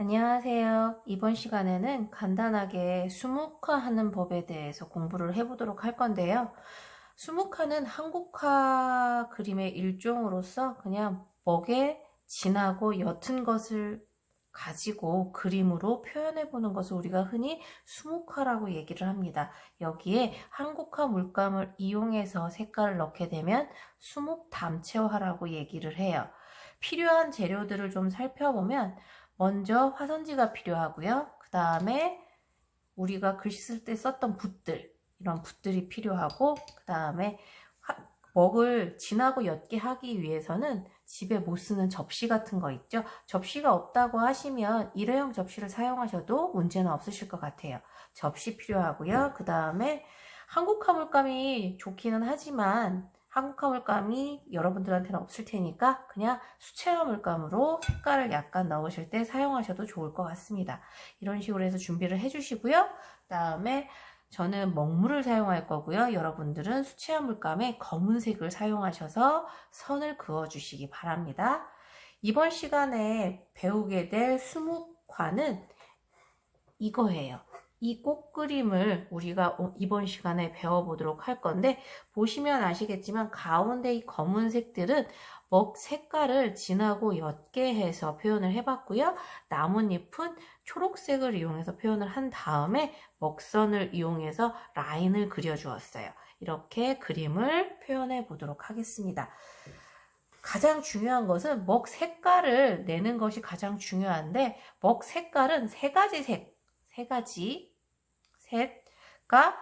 안녕하세요. 이번 시간에는 간단하게 수묵화하는 법에 대해서 공부를 해보도록 할 건데요. 수묵화는 한국화 그림의 일종으로서 그냥 먹의 진하고 옅은 것을 가지고 그림으로 표현해보는 것을 우리가 흔히 수묵화라고 얘기를 합니다. 여기에 한국화 물감을 이용해서 색깔을 넣게 되면 수묵담채화라고 얘기를 해요. 필요한 재료들을 좀 살펴보면 먼저 화선지가 필요하고요. 그 다음에 우리가 글씨 쓸 때 썼던 붓들, 이런 붓들이 필요하고, 그 다음에 먹을 진하고 옅게 하기 위해서는 집에 못 쓰는 접시 같은 거 있죠. 접시가 없다고 하시면 일회용 접시를 사용하셔도 문제는 없으실 것 같아요. 접시 필요하고요. 그 다음에 한국 화물감이 좋기는 하지만 한국 화물감이 여러분들한테는 없을 테니까 그냥 수채 화물감으로 색깔을 약간 넣으실 때 사용하셔도 좋을 것 같습니다. 이런 식으로 해서 준비를 해주시고요. 그 다음에 저는 먹물을 사용할 거고요. 여러분들은 수채화 물감에 검은색을 사용하셔서 선을 그어 주시기 바랍니다. 이번 시간에 배우게 될 수묵화는 이거예요. 이 꽃그림을 우리가 이번 시간에 배워보도록 할 건데, 보시면 아시겠지만 가운데 이 검은색들은 먹 색깔을 진하고 옅게 해서 표현을 해봤고요. 나뭇잎은 초록색을 이용해서 표현을 한 다음에 먹선을 이용해서 라인을 그려주었어요. 이렇게 그림을 표현해 보도록 하겠습니다. 가장 중요한 것은 먹 색깔을 내는 것이 가장 중요한데, 먹 색깔은 세 가지 색과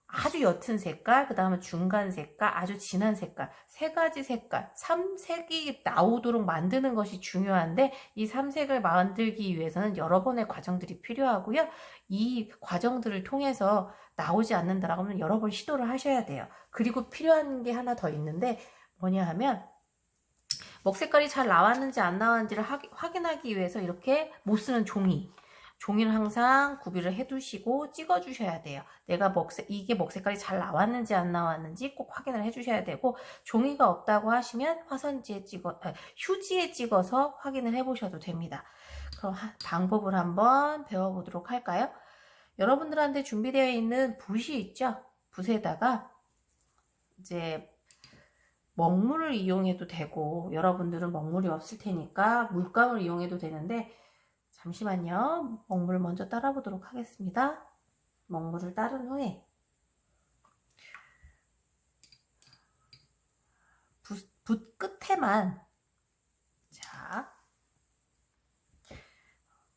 아주 옅은 색깔, 그 다음에 중간 색깔, 아주 진한 색깔, 세 가지 색깔, 3색이 나오도록 만드는 것이 중요한데, 이 3색을 만들기 위해서는 여러 번의 과정들이 필요하고요. 이 과정들을 통해서 나오지 않는다라고 하면 여러 번 시도를 하셔야 돼요. 그리고 필요한 게 하나 더 있는데, 뭐냐 하면 먹 색깔이 잘 나왔는지 안 나왔는지를 확인하기 위해서 이렇게 못 쓰는 종이를 항상 구비를 해두시고 찍어주셔야 돼요. 내가 이게 먹 색깔이 잘 나왔는지 안 나왔는지 꼭 확인을 해주셔야 되고, 종이가 없다고 하시면 휴지에 찍어서 확인을 해보셔도 됩니다. 그럼 방법을 한번 배워보도록 할까요? 여러분들한테 준비되어 있는 붓이 있죠? 붓에다가 이제 먹물을 이용해도 되고, 여러분들은 먹물이 없을 테니까 물감을 이용해도 되는데, 잠시만요. 먹물을 먼저 따라 보도록 하겠습니다. 먹물을 따른 후에 붓 끝에만, 자,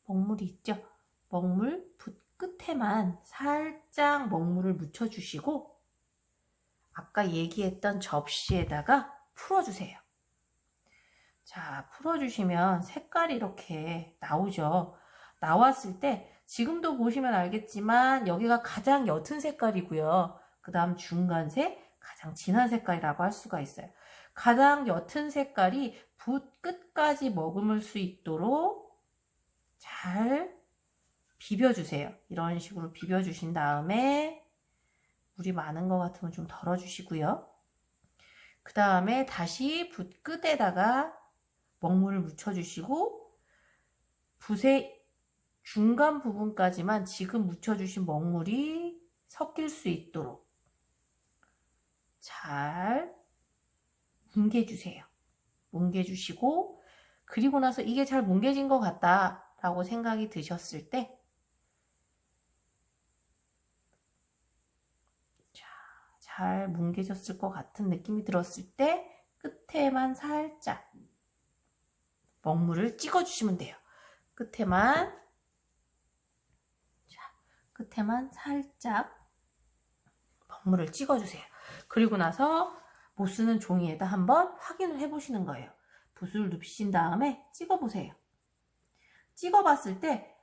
먹물이 있죠? 먹물 붓 끝에만 살짝 먹물을 묻혀주시고, 아까 얘기했던 접시에다가 풀어주세요. 자, 풀어주시면 색깔이 이렇게 나오죠. 나왔을 때 지금도 보시면 알겠지만 여기가 가장 옅은 색깔이고요. 그 다음 중간색, 가장 진한 색깔이라고 할 수가 있어요. 가장 옅은 색깔이 붓 끝까지 머금을 수 있도록 잘 비벼주세요. 이런 식으로 비벼주신 다음에 물이 많은 것 같으면 좀 덜어주시고요. 그 다음에 다시 붓 끝에다가 먹물을 묻혀주시고, 붓의 중간 부분까지만 지금 묻혀주신 먹물이 섞일 수 있도록 잘 뭉개주세요. 뭉개주시고, 그리고 나서 이게 잘 뭉개진 것 같다 라고 생각이 드셨을 때, 잘 뭉개졌을 것 같은 느낌이 들었을 때 끝에만 살짝 먹물을 찍어주시면 돼요. 끝에만 살짝 먹물을 찍어주세요. 그리고 나서 못 쓰는 종이에다 한번 확인을 해보시는 거예요. 붓을 눕히신 다음에 찍어보세요. 찍어봤을 때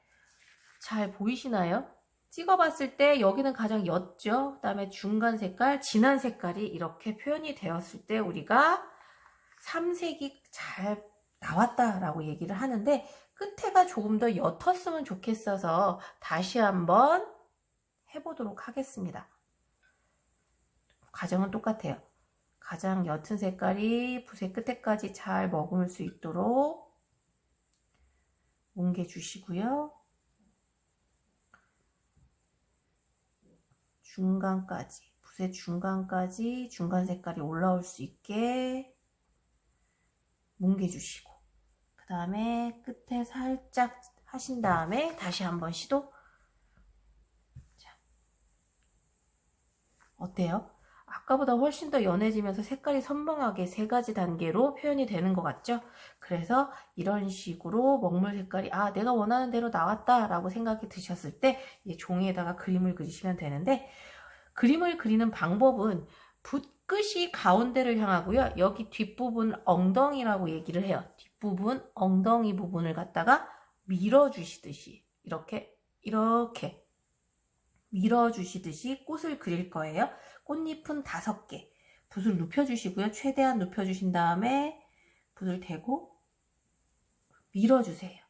잘 보이시나요? 찍어봤을 때 여기는 가장 옅죠. 그 다음에 중간 색깔, 진한 색깔이 이렇게 표현이 되었을 때 우리가 3색이 잘 나왔다라고 얘기를 하는데, 끝에가 조금 더 옅었으면 좋겠어서 다시 한번 해보도록 하겠습니다. 과정은 똑같아요. 가장 옅은 색깔이 붓의 끝에까지 잘 머금을 수 있도록 뭉개주시고요. 중간까지, 붓의 중간까지 중간 색깔이 올라올 수 있게 뭉개주시고, 그 다음에 끝에 살짝 하신 다음에 다시 한번 시도. 자, 어때요? 아까보다 훨씬 더 연해지면서 색깔이 선명하게 3가지 단계로 표현이 되는 것 같죠? 그래서 이런 식으로 먹물 색깔이 내가 원하는 대로 나왔다 라고 생각이 드셨을 때 이 종이에다가 그림을 그리시면 되는데, 그림을 그리는 방법은 붓 끝이 가운데를 향하고요. 여기 뒷부분 엉덩이라고 얘기를 해요. 뒷부분 엉덩이 부분을 갖다가 밀어주시듯이 이렇게 밀어주시듯이 꽃을 그릴 거예요. 꽃잎은 5개. 붓을 눕혀주시고요. 최대한 눕혀주신 다음에 붓을 대고 밀어주세요.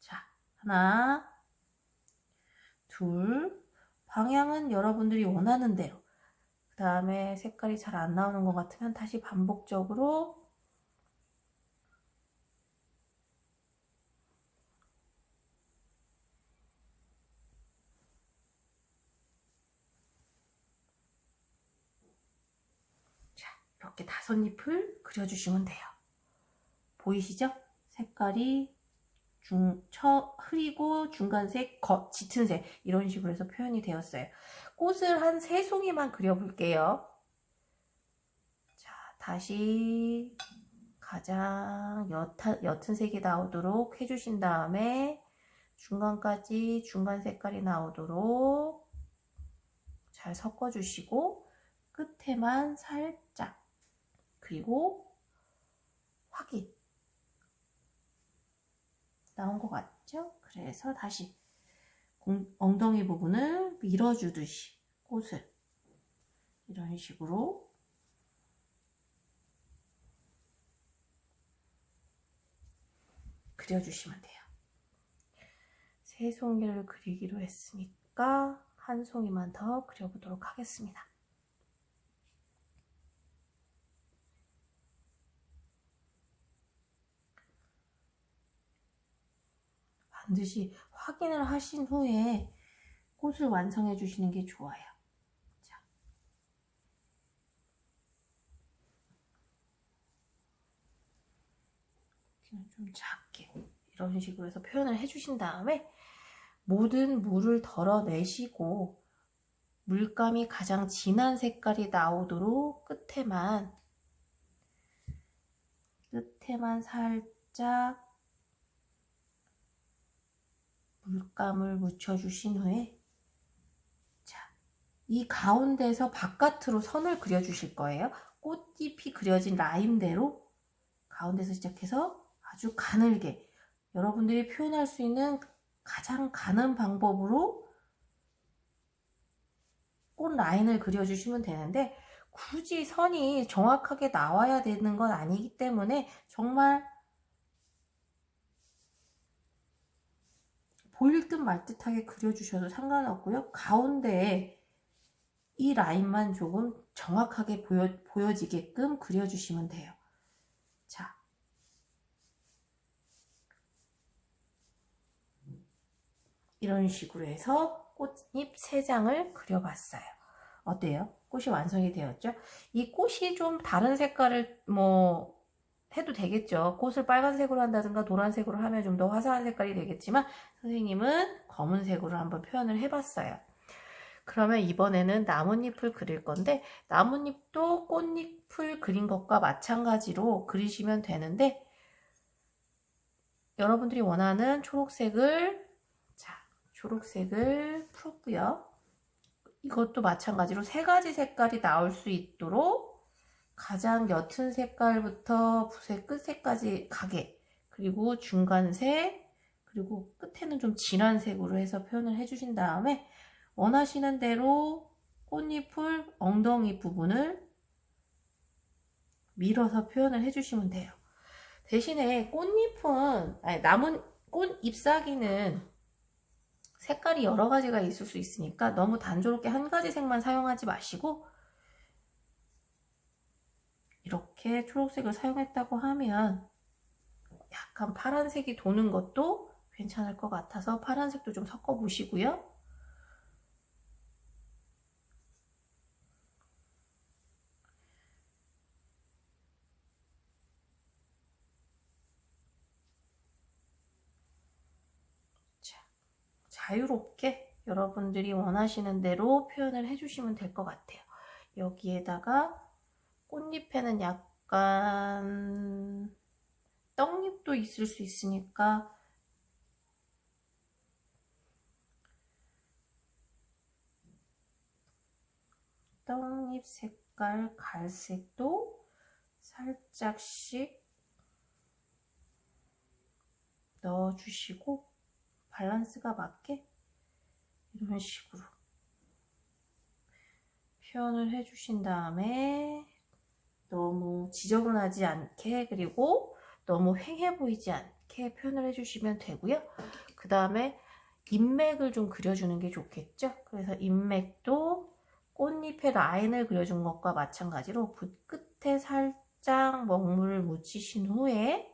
자, 하나, 둘, 방향은 여러분들이 원하는 대로. 그 다음에 색깔이 잘 안 나오는 것 같으면 다시 반복적으로 이렇게 5잎을 그려주시면 돼요. 보이시죠? 색깔이 흐리고 중간색, 짙은색 이런 식으로 해서 표현이 되었어요. 꽃을 한 3송이만 그려볼게요. 자, 다시 가장 옅은 색이 나오도록 해주신 다음에 중간까지 중간 색깔이 나오도록 잘 섞어주시고 끝에만 살짝, 그리고 확인 나온 것 같죠? 그래서 다시 엉덩이 부분을 밀어주듯이 꽃을 이런 식으로 그려주시면 돼요. 3송이를 그리기로 했으니까 1송이만 더 그려보도록 하겠습니다. 반드시 확인을 하신 후에 꽃을 완성해 주시는 게 좋아요. 자. 좀 작게 이런 식으로 해서 표현을 해주신 다음에 모든 물을 덜어내시고 물감이 가장 진한 색깔이 나오도록 끝에만 살짝 물감을 묻혀주신 후에 이 가운데에서 바깥으로 선을 그려주실 거예요. 꽃잎이 그려진 라인대로 가운데서 시작해서 아주 가늘게 여러분들이 표현할 수 있는 가장 가는 방법으로 꽃 라인을 그려주시면 되는데 굳이 선이 정확하게 나와야 되는 건 아니기 때문에 정말 보일 듯 말 듯하게 그려주셔도 상관없고요. 가운데에 이 라인만 조금 정확하게 보여지게끔 그려주시면 돼요. 자, 이런 식으로 해서 꽃잎 3장을 그려봤어요. 어때요? 꽃이 완성이 되었죠? 이 꽃이 좀 다른 색깔을 해도 되겠죠. 꽃을 빨간색으로 한다든가 노란색으로 하면 좀 더 화사한 색깔이 되겠지만 선생님은 검은색으로 한번 표현을 해봤어요. 그러면 이번에는 나뭇잎을 그릴 건데 나뭇잎도 꽃잎을 그린 것과 마찬가지로 그리시면 되는데 여러분들이 원하는 초록색을 풀었고요. 이것도 마찬가지로 3가지 색깔이 나올 수 있도록 가장 옅은 색깔부터 붓의 끝색까지 가게, 그리고 중간색, 그리고 끝에는 좀 진한 색으로 해서 표현을 해주신 다음에 원하시는 대로 꽃잎을 엉덩이 부분을 밀어서 표현을 해주시면 돼요. 대신에 꽃 잎사귀는 색깔이 여러 가지가 있을 수 있으니까 너무 단조롭게 한 가지 색만 사용하지 마시고 이렇게 초록색을 사용했다고 하면 약간 파란색이 도는 것도 괜찮을 것 같아서 파란색도 좀 섞어 보시고요. 자, 자유롭게 여러분들이 원하시는 대로 표현을 해주시면 될 것 같아요. 여기에다가 꽃잎에는 약간 떡잎도 있을 수 있으니까 떡잎 색깔 갈색도 살짝씩 넣어주시고 밸런스가 맞게 이런 식으로 표현을 해주신 다음에 너무 지저분하지 않게 그리고 너무 휑해 보이지 않게 표현을 해주시면 되고요. 그 다음에 인맥을 좀 그려주는 게 좋겠죠. 그래서 인맥도 꽃잎에 라인을 그려준 것과 마찬가지로 붓 끝에 살짝 먹물을 묻히신 후에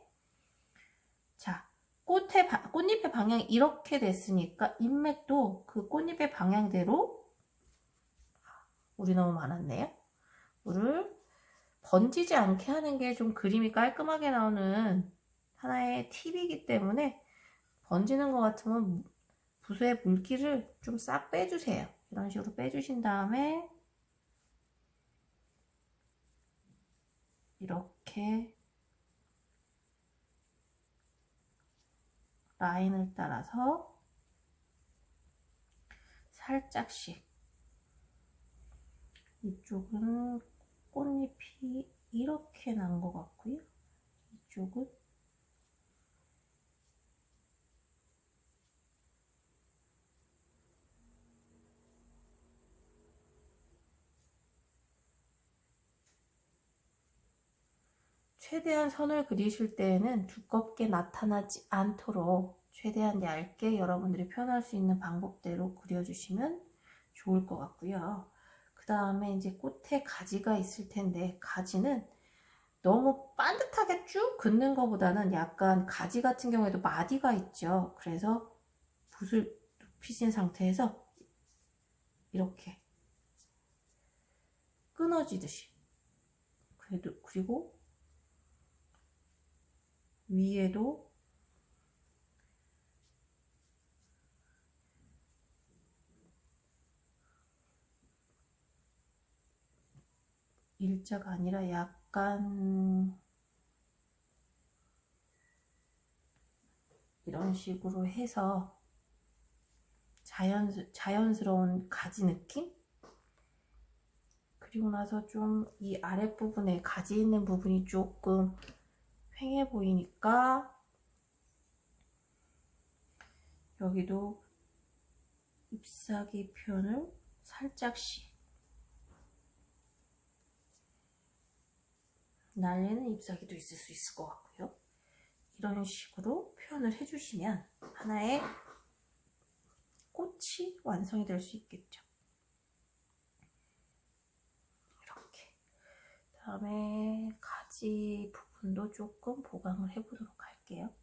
자, 꽃잎의 방향이 이렇게 됐으니까 인맥도 그 꽃잎의 방향대로 물이 너무 많았네요. 물을 번지지 않게 하는 게 좀 그림이 깔끔하게 나오는 하나의 팁이기 때문에 번지는 것 같으면 붓의 물기를 좀 싹 빼주세요. 이런 식으로 빼주신 다음에 이렇게 라인을 따라서 살짝씩 이쪽은 꽃잎이 이렇게 난 것 같고요. 이쪽은 최대한 선을 그리실 때에는 두껍게 나타나지 않도록 최대한 얇게 여러분들이 표현할 수 있는 방법대로 그려주시면 좋을 것 같고요. 그 다음에 이제 꽃에 가지가 있을 텐데 가지는 너무 반듯하게 쭉 긋는 것보다는 약간 가지 같은 경우에도 마디가 있죠. 그래서 붓을 눕히신 상태에서 이렇게 끊어지듯이 그리고 위에도 일자가 아니라 약간 이런 식으로 해서 자연스러운 가지 느낌? 그리고 나서 좀 이 아랫부분에 가지 있는 부분이 조금 휑해 보이니까 여기도 잎사귀 표현을 살짝씩 날리는 잎사귀도 있을 수 있을 것 같고요. 이런 식으로 표현을 해주시면 하나의 꽃이 완성이 될 수 있겠죠. 이렇게 다음에 가지 부분도 조금 보강을 해보도록 할게요.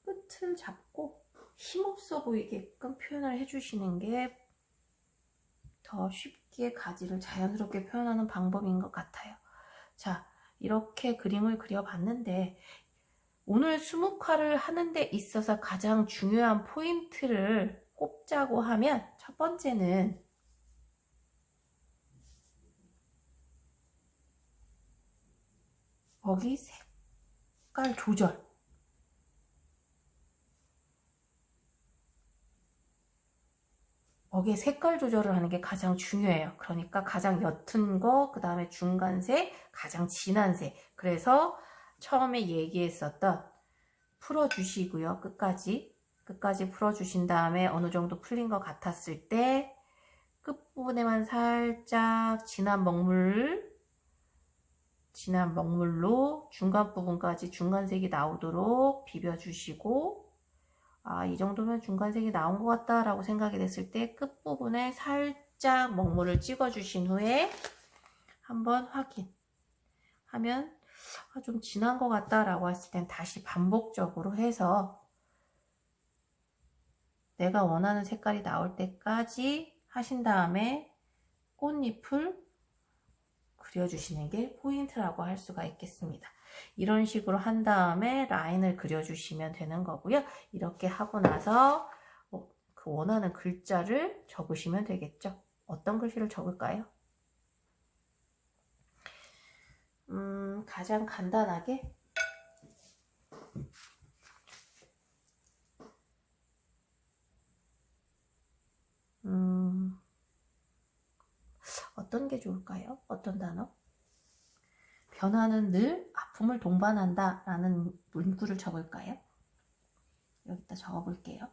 끝을 잡고 힘없어 보이게끔 표현을 해주시는 게 더 쉽게 가지를 자연스럽게 표현하는 방법인 것 같아요. 자, 이렇게 그림을 그려봤는데 오늘 수묵화를 하는 데 있어서 가장 중요한 포인트를 꼽자고 하면 첫 번째는 먹이 색깔 조절. 먹이의 색깔 조절을 하는 게 가장 중요해요. 그러니까 가장 옅은 거, 그 다음에 중간색, 가장 진한 색. 그래서 처음에 얘기했었던 풀어주시고요. 끝까지 풀어주신 다음에 어느 정도 풀린 것 같았을 때 끝부분에만 살짝 진한 먹물로 중간 부분까지 중간색이 나오도록 비벼주시고 아, 이 정도면 중간색이 나온 것 같다 라고 생각이 됐을 때 끝부분에 살짝 먹물을 찍어 주신 후에 한번 확인하면 좀 진한 것 같다 라고 했을 땐 다시 반복적으로 해서 내가 원하는 색깔이 나올 때까지 하신 다음에 꽃잎을 그려주시는 게 포인트라고 할 수가 있겠습니다. 이런 식으로 한 다음에 라인을 그려주시면 되는 거고요. 이렇게 하고 나서 그 원하는 글자를 적으시면 되겠죠. 어떤 글씨를 적을까요? 가장 간단하게 어떤 게 좋을까요? 어떤 단어? 변화는 늘 아픔을 동반한다 라는 문구를 적을까요? 여기다 적어볼게요.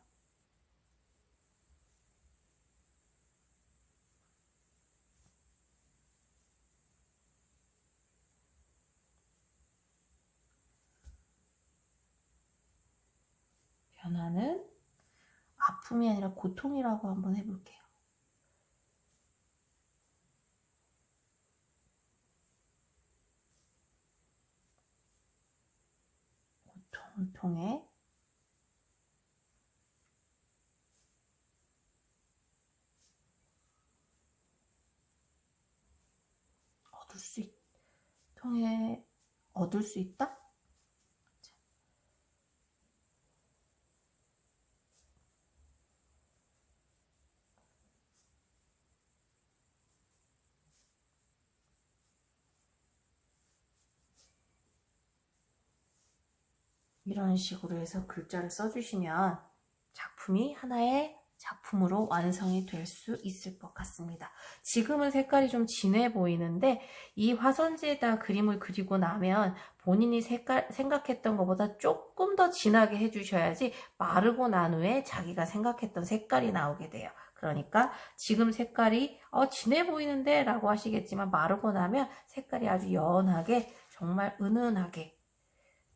변화는 아픔이 아니라 고통이라고 한번 해볼게요. 고통을 통해 얻을 수 있다? 이런 식으로 해서 글자를 써주시면 작품이 하나의 작품으로 완성이 될 수 있을 것 같습니다. 지금은 색깔이 좀 진해 보이는데 이 화선지에다 그림을 그리고 나면 본인이 생각했던 것보다 조금 더 진하게 해주셔야지 마르고 난 후에 자기가 생각했던 색깔이 나오게 돼요. 그러니까 지금 색깔이 진해 보이는데 라고 하시겠지만 마르고 나면 색깔이 아주 연하게 정말 은은하게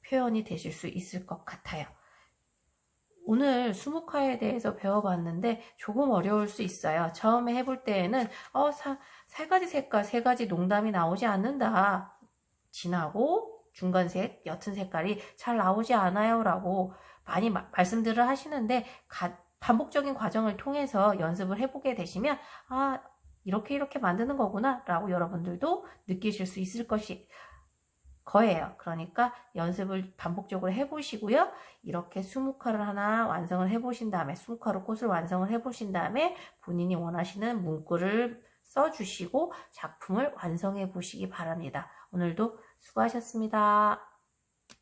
표현이 되실 수 있을 것 같아요. 오늘 수묵화에 대해서 배워봤는데 조금 어려울 수 있어요. 처음에 해볼 때에는 세 가지 색깔, 세 가지 농담이 나오지 않는다. 진하고 중간색, 옅은 색깔이 잘 나오지 않아요 라고 많이 말씀들을 하시는데 반복적인 과정을 통해서 연습을 해보게 되시면 이렇게 만드는 거구나 라고 여러분들도 느끼실 수 있을 거예요. 그러니까 연습을 반복적으로 해보시고요. 이렇게 수묵화를 하나 완성을 해보신 다음에 수묵화로 꽃을 완성을 해보신 다음에 본인이 원하시는 문구를 써주시고 작품을 완성해 보시기 바랍니다. 오늘도 수고하셨습니다.